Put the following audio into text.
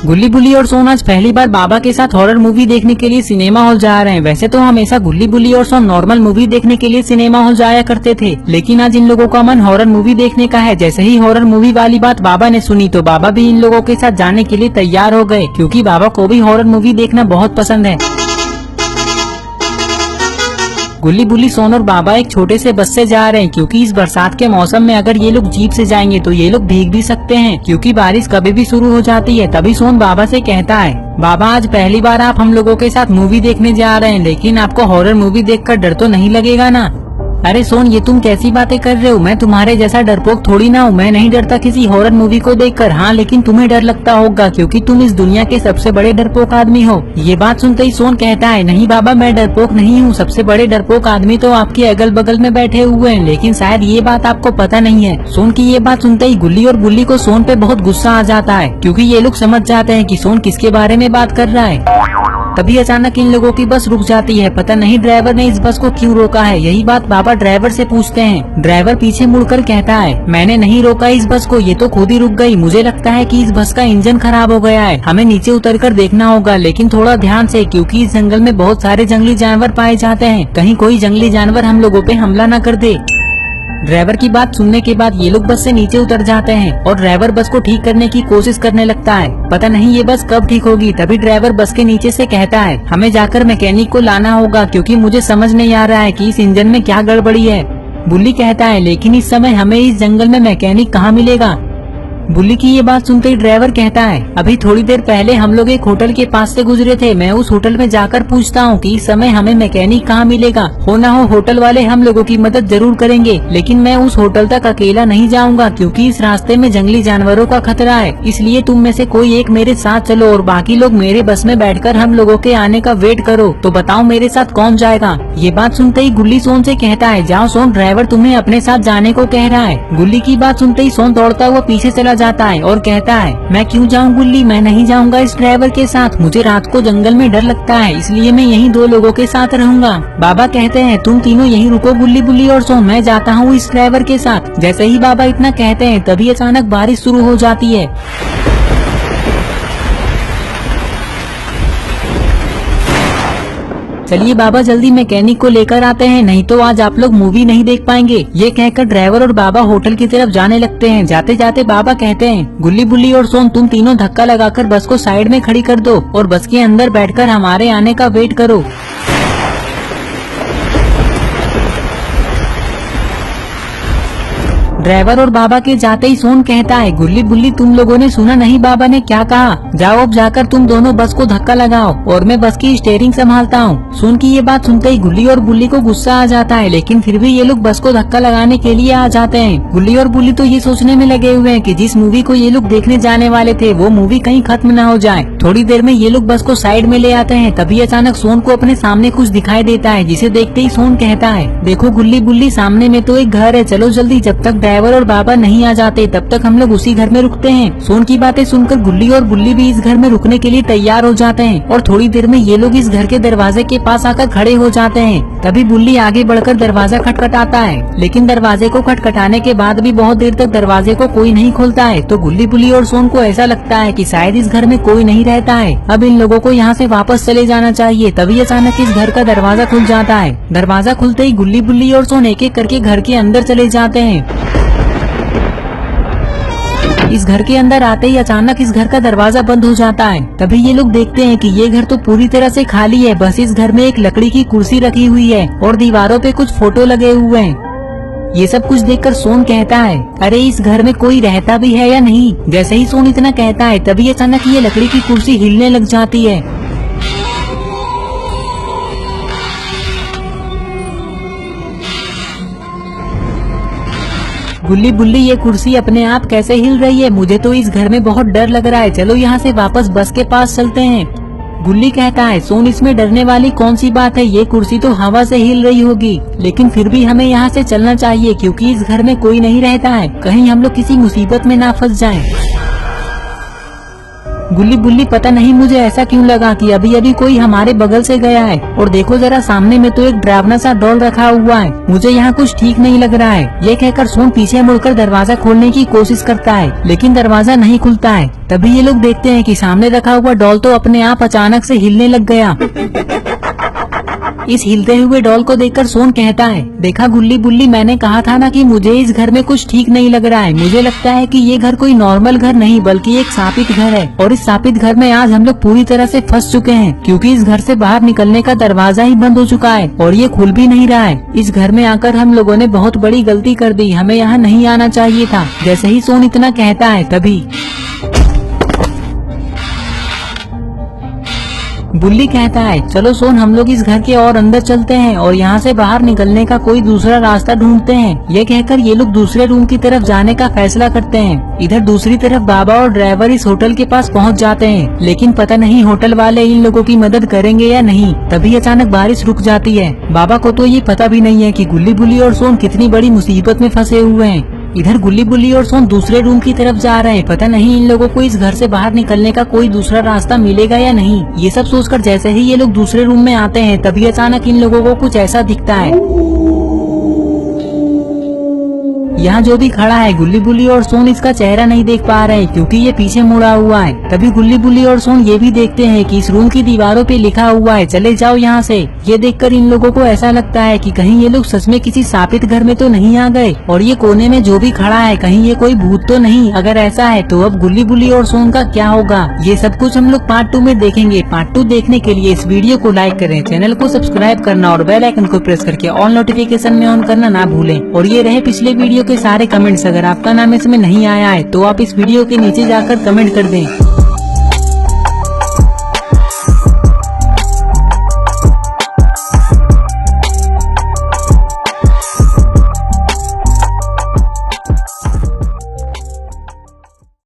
गुल्ली बुल्ली और सोन आज पहली बार बाबा के साथ हॉरर मूवी देखने के लिए सिनेमा हॉल जा रहे हैं। वैसे तो हमेशा गुल्ली बुल्ली और सोन नॉर्मल मूवी देखने के लिए सिनेमा हॉल जाया करते थे, लेकिन आज इन लोगों का मन हॉरर मूवी देखने का है। जैसे ही हॉरर मूवी वाली बात बाबा ने सुनी तो बाबा भी इन लोगों के साथ जाने के लिए तैयार हो गए, क्योंकि बाबा को भी हॉरर मूवी देखना बहुत पसंद है। गुल्ली बुल्ली सोन और बाबा एक छोटे से बस से जा रहे हैं, क्योंकि इस बरसात के मौसम में अगर ये लोग जीप से जाएंगे तो ये लोग भीग भी सकते हैं, क्योंकि बारिश कभी भी शुरू हो जाती है। तभी सोन बाबा से कहता है, बाबा आज पहली बार आप हम लोगों के साथ मूवी देखने जा रहे हैं, लेकिन आपको हॉरर मूवी देखकर डर तो नहीं लगेगा ना? अरे सोन, ये तुम कैसी बातें कर रहे हो? मैं तुम्हारे जैसा डरपोक थोड़ी ना हूँ। मैं नहीं डरता किसी हॉरर मूवी को देखकर। हाँ, लेकिन तुम्हें डर लगता होगा, क्योंकि तुम इस दुनिया के सबसे बड़े डरपोक आदमी हो। ये बात सुनते ही सोन कहता है, नहीं बाबा, मैं डरपोक नहीं हूँ। सबसे बड़े डरपोक आदमी तो आपके अगल बगल में बैठे हुए हैं, लेकिन शायद ये बात आपको पता नहीं है। सोन की ये बात सुनते ही गुल्ली और बुल्ली को सोन पे बहुत गुस्सा आ जाता है, क्योंकि ये लोग समझ जाते हैं कि सोन किसके बारे में बात कर रहा है। तभी अचानक इन लोगों की बस रुक जाती है। पता नहीं ड्राइवर ने इस बस को क्यों रोका है। यही बात बाबा ड्राइवर से पूछते हैं। ड्राइवर पीछे मुड़कर कहता है, मैंने नहीं रोका इस बस को, ये तो खुद ही रुक गई। मुझे लगता है कि इस बस का इंजन खराब हो गया है। हमें नीचे उतरकर देखना होगा, लेकिन थोड़ा ध्यान से, क्योंकि इस जंगल में बहुत सारे जंगली जानवर पाए जाते हैं। कहीं कोई जंगली जानवर हम लोगों पे हमला न कर दे। ड्राइवर की बात सुनने के बाद ये लोग बस से नीचे उतर जाते हैं और ड्राइवर बस को ठीक करने की कोशिश करने लगता है। पता नहीं ये बस कब ठीक होगी। तभी ड्राइवर बस के नीचे से कहता है, हमें जाकर मैकेनिक को लाना होगा, क्योंकि मुझे समझ नहीं आ रहा है कि इस इंजन में क्या गड़बड़ी है। बुल्ली कहता है, लेकिन इस समय हमें इस जंगल में मैकेनिक कहाँ मिलेगा? बुल्ली की ये बात सुनते ही ड्राइवर कहता है, अभी थोड़ी देर पहले हम लोग एक होटल के पास से गुजरे थे। मैं उस होटल में जाकर पूछता हूँ कि इस समय हमें मैकेनिक कहाँ मिलेगा। हो ना हो होटल वाले हम लोगों की मदद जरूर करेंगे, लेकिन मैं उस होटल तक अकेला नहीं जाऊँगा, क्योंकि इस रास्ते में जंगली जानवरों का खतरा है। इसलिए तुम में से कोई एक मेरे साथ चलो और बाकी लोग मेरे बस में बैठकर हम लोगों के आने का वेट करो। तो बताओ मेरे साथ कौन जाएगा? ये बात सुनते ही गुल्ली सोन से कहता है, जाओ सोन, ड्राइवर तुम्हें अपने साथ जाने को कह रहा है। गुल्ली की बात सुनते ही सोन दौड़ता हुआ पीछे चला जाता है और कहता है, मैं क्यों जाऊं गुल्ली, मैं नहीं जाऊंगा इस ड्राइवर के साथ। मुझे रात को जंगल में डर लगता है, इसलिए मैं यहीं दो लोगों के साथ रहूंगा। बाबा कहते हैं, तुम तीनों यहीं रुको गुल्ली बुल्ली और सोन, मैं जाता हूँ इस ड्राइवर के साथ। जैसे ही बाबा इतना कहते हैं तभी अचानक बारिश शुरू हो जाती है। चलिए बाबा, जल्दी मैकेनिक को लेकर आते हैं, नहीं तो आज आप लोग मूवी नहीं देख पाएंगे। ये कहकर ड्राइवर और बाबा होटल की तरफ जाने लगते हैं। जाते जाते बाबा कहते हैं, गुल्ली बुल्ली और सोन, तुम तीनों धक्का लगाकर बस को साइड में खड़ी कर दो और बस के अंदर बैठकर हमारे आने का वेट करो। ड्राइवर और बाबा के जाते ही सोन कहता है, गुल्ली बुल्ली, तुम लोगों ने सुना नहीं बाबा ने क्या कहा? जाओ अब जाकर तुम दोनों बस को धक्का लगाओ और मैं बस की स्टीयरिंग संभालता हूँ। सोन की ये बात सुनते ही गुल्ली और बुल्ली को गुस्सा आ जाता है, लेकिन फिर भी ये लोग बस को धक्का लगाने के लिए आ जाते हैं। गुल्ली और बुल्ली तो ये सोचने में लगे हुए हैं कि जिस मूवी को ये लोग देखने जाने वाले थे वो मूवी कहीं खत्म न हो जाए। थोड़ी देर में ये लोग बस को साइड में ले आते हैं। तभी अचानक सोन को अपने सामने कुछ दिखाई देता है, जिसे देखते ही सोन कहता है, देखो गुल्ली बुल्ली, सामने में तो एक घर है, चलो जल्दी, जब तक ड्राइवर और बाबा नहीं आ जाते तब तक हम लोग उसी घर में रुकते हैं। सोन की बातें सुनकर गुल्ली और बुल्ली भी इस घर में रुकने के लिए तैयार हो जाते हैं और थोड़ी देर में ये लोग इस घर के दरवाजे के पास आकर खड़े हो जाते हैं। तभी बुल्ली आगे बढ़कर दरवाजा खटखटाता है, लेकिन दरवाजे को खटखटाने के बाद भी बहुत देर तक दरवाजे को कोई नहीं खोलता है। तो गुल्ली बुल्ली और सोन को ऐसा लगता है कि शायद इस घर में कोई नहीं रहता है, अब इन लोगों को यहाँ से वापस चले जाना चाहिए। तभी अचानक इस घर का दरवाजा खुल जाता है। दरवाजा खुलते ही गुल्ली बुल्ली और सोन एक एक करके घर के अंदर चले जाते हैं। इस घर के अंदर आते ही अचानक इस घर का दरवाजा बंद हो जाता है। तभी ये लोग देखते हैं कि ये घर तो पूरी तरह से खाली है, बस इस घर में एक लकड़ी की कुर्सी रखी हुई है और दीवारों पे कुछ फोटो लगे हुए हैं। ये सब कुछ देखकर सोन कहता है, अरे इस घर में कोई रहता भी है या नहीं? जैसे ही सोन इतना कहता है तभी अचानक ये लकड़ी की कुर्सी हिलने लग जाती है। गुल्ली बुल्ली, ये कुर्सी अपने आप कैसे हिल रही है? मुझे तो इस घर में बहुत डर लग रहा है, चलो यहाँ से वापस बस के पास चलते हैं। गुल्ली कहता है, सोन, इसमें डरने वाली कौन सी बात है? ये कुर्सी तो हवा से हिल रही होगी, लेकिन फिर भी हमें यहाँ से चलना चाहिए, क्योंकि इस घर में कोई नहीं रहता है, कहीं हम लोग किसी मुसीबत में ना फंस जाएं। गुल्ली बुल्ली पता नहीं मुझे ऐसा क्यों लगा कि अभी अभी कोई हमारे बगल से गया है, और देखो जरा सामने में तो एक डरावना सा डॉल रखा हुआ है, मुझे यहाँ कुछ ठीक नहीं लग रहा है। ये कहकर सोन पीछे मुड़कर दरवाजा खोलने की कोशिश करता है, लेकिन दरवाजा नहीं खुलता है। तभी ये लोग देखते हैं कि सामने रखा हुआ डॉल तो अपने आप अचानक से हिलने लग गया। इस हिलते हुए डॉल को देखकर सोन कहता है, देखा गुल्ली बुल्ली, मैंने कहा था ना कि मुझे इस घर में कुछ ठीक नहीं लग रहा है। मुझे लगता है कि ये घर कोई नॉर्मल घर नहीं बल्कि एक शापित घर है, और इस शापित घर में आज हम लोग पूरी तरह से फंस चुके हैं, क्योंकि इस घर से बाहर निकलने का दरवाजा ही बंद हो चुका है और ये खुल भी नहीं रहा है। इस घर में आकर हम लोगों ने बहुत बड़ी गलती कर दी, हमें यहाँ नहीं आना चाहिए था। जैसे ही सोन इतना कहता है तभी बुल्ली कहता है, चलो सोन हम लोग इस घर के और अंदर चलते हैं और यहाँ से बाहर निकलने का कोई दूसरा रास्ता ढूंढते हैं। ये कहकर ये लोग दूसरे रूम की तरफ जाने का फैसला करते हैं। इधर दूसरी तरफ बाबा और ड्राइवर इस होटल के पास पहुँच जाते हैं, लेकिन पता नहीं होटल वाले इन लोगों की मदद करेंगे या नहीं। तभी अचानक बारिश रुक जाती है। बाबा को तो ये पता भी नहीं है कि गुल्ली बुल्ली और सोन कितनी बड़ी मुसीबत में फंसे हुए हैं। इधर गुल्ली बुल्ली और सोन दूसरे रूम की तरफ जा रहे हैं, पता नहीं इन लोगों को इस घर से बाहर निकलने का कोई दूसरा रास्ता मिलेगा या नहीं। ये सब सोचकर जैसे ही ये लोग दूसरे रूम में आते हैं तभी अचानक इन लोगों को कुछ ऐसा दिखता है। यहाँ जो भी खड़ा है गुल्ली बुल्ली और सोन इसका चेहरा नहीं देख पा रहे हैं, क्योंकि ये पीछे मुड़ा हुआ है। तभी गुल्ली बुल्ली और सोन ये भी देखते हैं कि इस रूम की दीवारों पे लिखा हुआ है, चले जाओ यहाँ से। ये देखकर इन लोगों को ऐसा लगता है कि कहीं ये लोग सच में किसी शापित घर में तो नहीं आ गए, और ये कोने में जो भी खड़ा है कहीं ये कोई भूत तो नहीं। अगर ऐसा है तो अब गुल्ली बुल्ली और सोन का क्या होगा, ये सब कुछ हम लोग पार्ट 2 में देखेंगे। पार्ट 2 देखने के लिए इस वीडियो को लाइक करें, चैनल को सब्सक्राइब करना और बेल आइकन को प्रेस करके ऑल नोटिफिकेशन में ऑन करना ना भूलें। और ये रहे पिछले वीडियो के सारे कमेंट्स, अगर आपका नाम इसमें नहीं आया है तो आप इस वीडियो के नीचे जाकर कमेंट कर दें।